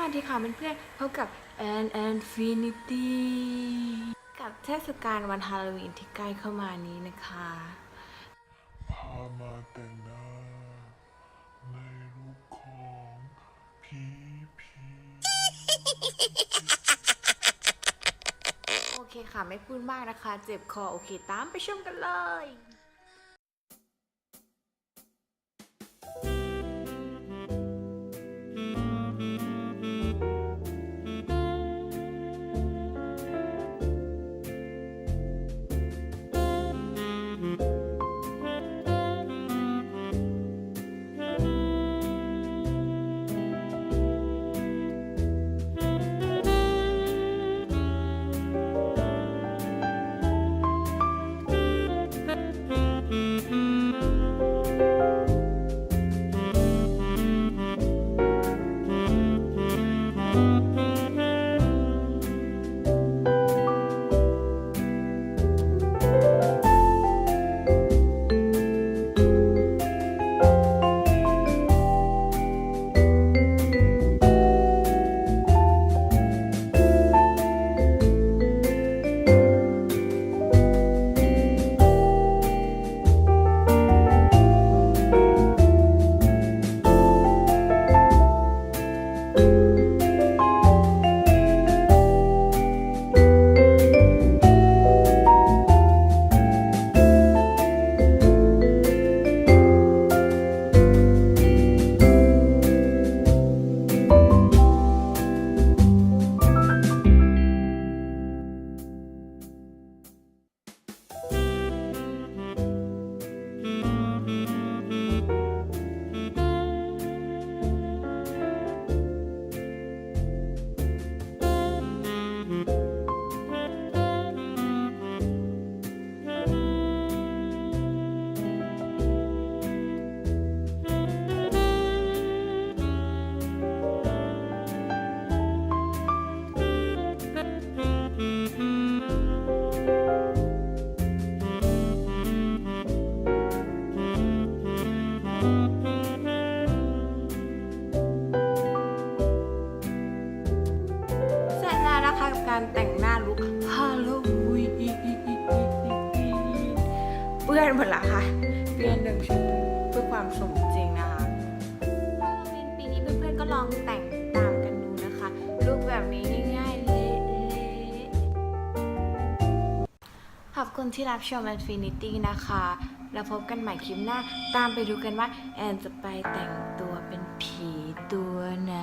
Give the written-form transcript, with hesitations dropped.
วัสดีค่ะเพื่อนๆพบกับAnfinity กับเทศกาลวันฮาโลวีนที่ใกล้เข้ามานี้นะคะพามาแต่งหน้าในรูปของผีโอเคค่ะไม่พูดมากนะคะเจ็บคอโอเคตามไปชมกันเลยนะคะกับการแต่งหน้าลุคฮาโลวีนเปื้อนหมดละค่ะเปลี่ยนหนึ่งชุดเพื่อความสมจริงนะคะฮาโลวีนปีนี้เพื่อนๆก็ลองแต่งตามกันดูนะคะลุคแบบนี้ง่ายๆเละขอบคุณที่รับชม Anfinity นะคะแล้วพบกันใหม่คลิปหน้าตามไปดูกันว่าแอนจะไปแต่งตัวเป็นผีตัวไหน